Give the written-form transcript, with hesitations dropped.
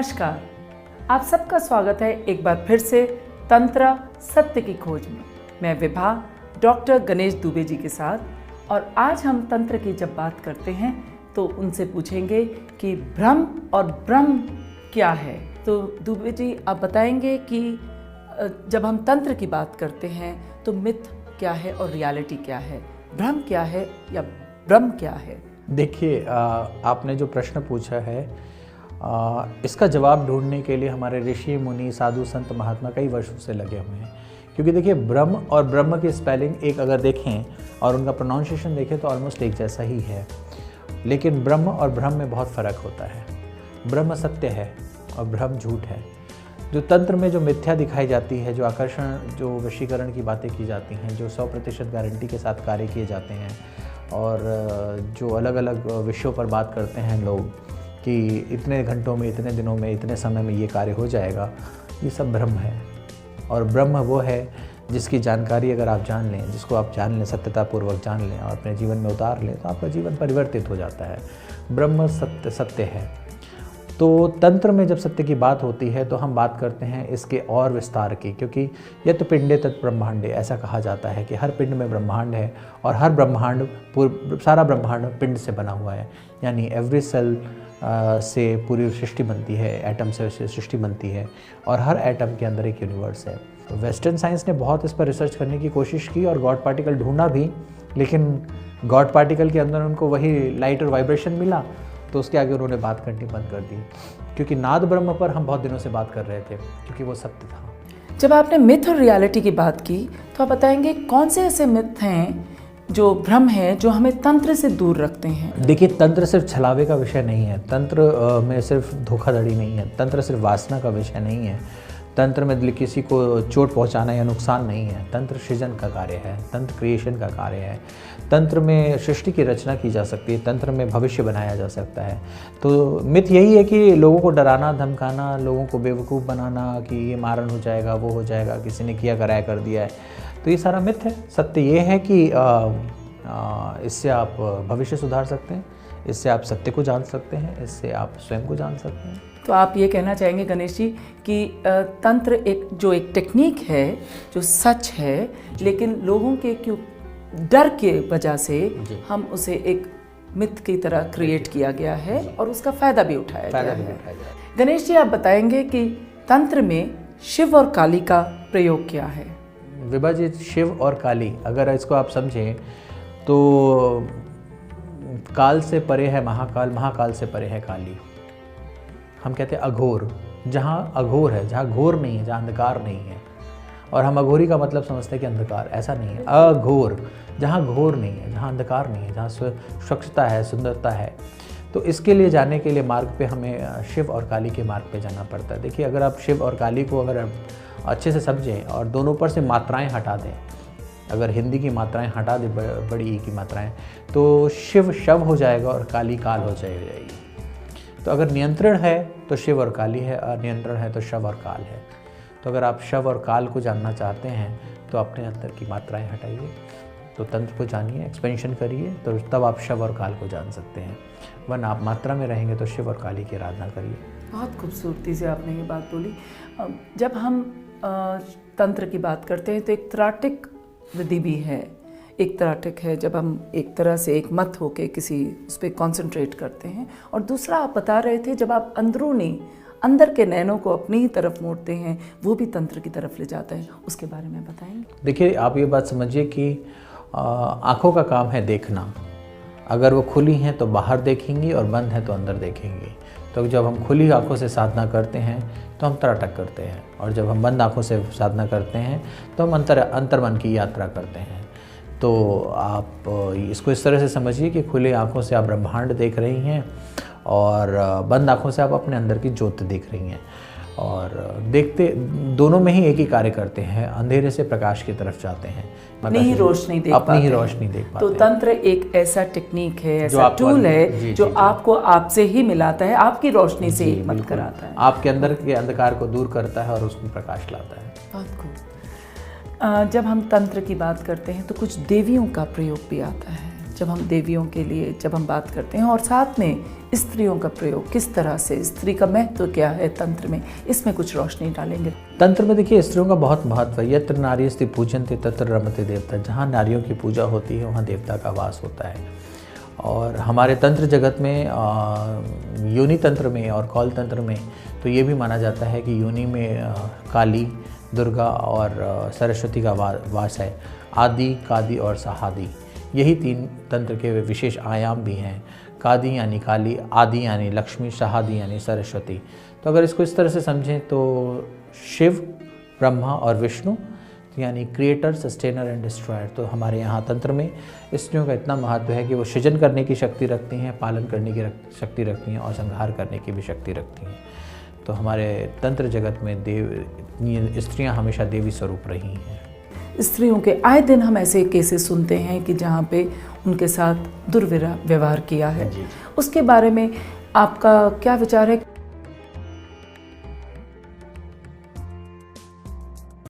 नमस्कार, आप सबका स्वागत है एक बार फिर से तंत्र सत्य की खोज में। मैं विभा डॉक्टर गणेश दुबे जी के साथ, और आज हम तंत्र की जब बात करते हैं तो उनसे पूछेंगे कि भ्रम और ब्रह्म क्या है। तो दुबे जी, आप बताएंगे कि जब हम तंत्र की बात करते हैं तो मिथ क्या है और रियलिटी क्या है, भ्रम क्या है या ब्रह्म क्या है? देखिए, आपने जो प्रश्न पूछा है इसका जवाब ढूंढने के लिए हमारे ऋषि मुनि साधु संत महात्मा कई वर्षों से लगे हुए हैं। क्योंकि देखिए, ब्रह्म और ब्रह्म की स्पेलिंग एक अगर देखें और उनका प्रोनाउंसिएशन देखें तो ऑलमोस्ट एक जैसा ही है, लेकिन ब्रह्म और भ्रम में बहुत फ़र्क होता है। ब्रह्म सत्य है और भ्रम झूठ है। जो तंत्र में जो मिथ्या दिखाई जाती है, जो आकर्षण, जो वशीकरण की बातें की जाती हैं, जो 100% गारंटी के साथ कार्य किए जाते हैं, और जो अलग अलग विषयों पर बात करते हैं लोग कि इतने घंटों में, इतने दिनों में, इतने समय में ये कार्य हो जाएगा, ये सब भ्रम है। और ब्रह्म वो है जिसकी जानकारी अगर आप जान लें, जिसको आप जान लें, सत्यतापूर्वक जान लें और अपने जीवन में उतार लें, तो आपका जीवन परिवर्तित हो जाता है। ब्रह्म सत्य है। तो तंत्र में जब सत्य की बात होती है तो हम बात करते हैं इसके और विस्तार की, क्योंकि यत् पिंडे तत् ब्रह्मांडे, ऐसा कहा जाता है कि हर पिंड में ब्रह्मांड है और हर ब्रह्मांड, सारा ब्रह्मांड पिंड से बना हुआ है। यानी एवरी सेल से पूरी सृष्टि बनती है, एटम से सृष्टि बनती है, और हर एटम के अंदर एक यूनिवर्स है। तो वेस्टर्न साइंस ने बहुत इस पर रिसर्च करने की कोशिश की और गॉड पार्टिकल ढूंढा भी, लेकिन गॉड पार्टिकल के अंदर उनको वही लाइट और वाइब्रेशन मिला, तो उसके आगे उन्होंने बात करनी बंद कर दी। क्योंकि नाद ब्रह्म पर हम बहुत दिनों से बात कर रहे थे, क्योंकि वो सत्य था। जब आपने मिथ और रियलिटी की बात की तो आप बताएंगे कौन से ऐसे मिथ हैं, जो भ्रम है, जो हमें तंत्र से दूर रखते हैं? देखिए, तंत्र सिर्फ छलावे का विषय नहीं है, तंत्र में सिर्फ धोखाधड़ी नहीं है, तंत्र सिर्फ वासना का विषय नहीं है, तंत्र में किसी को चोट पहुंचाना या नुकसान नहीं है। तंत्र सृजन का कार्य है, तंत्र क्रिएशन का कार्य है। तंत्र में सृष्टि की रचना की जा सकती है, तंत्र में भविष्य बनाया जा सकता है। तो मिथ यही है कि लोगों को डराना, धमकाना, लोगों को बेवकूफ़ बनाना कि ये मारण हो जाएगा, वो हो जाएगा, किसी ने किया कराया कर दिया है, तो ये सारा मिथ है। सत्य ये है कि इससे आप भविष्य सुधार सकते हैं, इससे आप सत्य को जान सकते हैं, इससे आप स्वयं को जान सकते हैं। तो आप ये कहना चाहेंगे गणेश जी कि तंत्र एक टेक्निक है जो सच है, लेकिन लोगों के क्यों डर के वजह से हम उसे एक मिथ की तरह क्रिएट किया गया है और उसका फ़ायदा भी उठाया गया है। गणेश जी, आप बताएंगे कि तंत्र में शिव और काली का प्रयोग क्या है? विभा जी, शिव और काली अगर इसको आप समझें तो काल से परे है महाकाल, महाकाल से परे है काली। हम कहते हैं अघोर, जहाँ अघोर है, जहाँ घोर नहीं है, जहाँ अंधकार नहीं है। और हम अघोरी का मतलब समझते हैं कि अंधकार, ऐसा नहीं है। अघोर, जहाँ घोर नहीं है, जहाँ अंधकार नहीं है, जहाँ स्वच्छता है, सुंदरता है। तो इसके लिए जाने के लिए मार्ग पे हमें शिव और काली के मार्ग पे जाना पड़ता है। देखिए, अगर आप शिव और काली को अगर अच्छे से समझें और दोनों पर से मात्राएँ हटा दें, अगर हिंदी की मात्राएँ हटा दें, बड़ी ई की मात्राएँ, तो शिव शव हो जाएगा और काली काल हो जाएगी। तो अगर नियंत्रण है तो शिव और काली है, अनियंत्रण है तो शव और काल है। तो अगर आप शव और काल को जानना चाहते हैं तो अपने अंदर की मात्राएं हटाइए, तो तंत्र को जानिए, एक्सपेंशन करिए, तो तब आप शव और काल को जान सकते हैं। वरना आप मात्रा में रहेंगे तो शिव और काली की आराधना करिए। बहुत खूबसूरती से आपने ये बात बोली। जब हम तंत्र की बात करते हैं तो एक त्राटिक विधि भी है। एक त्राटिक है जब हम एक तरह से एक मत होके किसी उस पर कॉन्सेंट्रेट करते हैं, और दूसरा आप बता रहे थे जब आप अंदरूनी अंदर के नैनों को अपनी ही तरफ मोड़ते हैं, वो भी तंत्र की तरफ ले जाता है। उसके बारे में बताएंगे? देखिए, आप ये बात समझिए कि आँखों का काम है देखना। अगर वो खुली हैं तो बाहर देखेंगी और बंद हैं तो अंदर देखेंगी। तो जब हम खुली आँखों से साधना करते हैं तो हम त्राटक करते हैं, और जब हम बंद आँखों से साधना करते हैं तो हम अंतर्मन की यात्रा करते हैं। तो आप इसको इस तरह से समझिए कि खुली आँखों से आप ब्रह्मांड देख रही हैं और बंद आँखों से आप अपने अंदर की ज्योत देख रही हैं, और देखते दोनों में ही एक ही कार्य करते हैं, अंधेरे से प्रकाश की तरफ जाते हैं, अपनी ही रोशनी देख पाते। तो तंत्र एक ऐसा टेक्निक है, ऐसा टूल है जो आपको आपसे ही मिलाता है, आपकी रोशनी से ही मत कराता है, आपके अंदर के अंधकार को दूर करता है और उसमें प्रकाश लाता है। बहुत खूब। जब हम तंत्र की बात करते हैं तो कुछ देवियों का प्रयोग भी आता है। जब हम देवियों के लिए जब हम बात करते हैं, और साथ में स्त्रियों का प्रयोग किस तरह से, स्त्री का महत्व क्या है तंत्र में, इसमें कुछ रोशनी डालेंगे। तंत्र में देखिए स्त्रियों का बहुत महत्व है। यत्र नारीस्ति पूजन्ते तत्र रमते देवता। जहाँ नारियों की पूजा होती है वहाँ देवता का वास होता है। और हमारे तंत्र जगत में योनि तंत्र में और कौल तंत्र में तो ये भी माना जाता है कि योनि में काली, दुर्गा और सरस्वती का वास है। आदि, कादि और सहादि, यही 3 तंत्र के विशेष आयाम भी हैं। कादि यानी काली, आदि यानी लक्ष्मी, सहादि यानी सरस्वती। तो अगर इसको इस तरह से समझें तो शिव, ब्रह्मा और विष्णु यानी क्रिएटर, सस्टेनर एंड डिस्ट्रॉयर। तो हमारे यहाँ तंत्र में स्त्रियों का इतना महत्व है कि वो सृजन करने की शक्ति रखती हैं, पालन करने की शक्ति रखती हैं और संहार करने की भी शक्ति रखती हैं। तो हमारे तंत्र जगत में स्त्रियाँ हमेशा देवी स्वरूप रही हैं। स्त्रियों के आए दिन हम ऐसे केसेस सुनते हैं कि जहाँ पे उनके साथ दुर्व्यवहार किया है। उसके बारे में आपका क्या विचार है?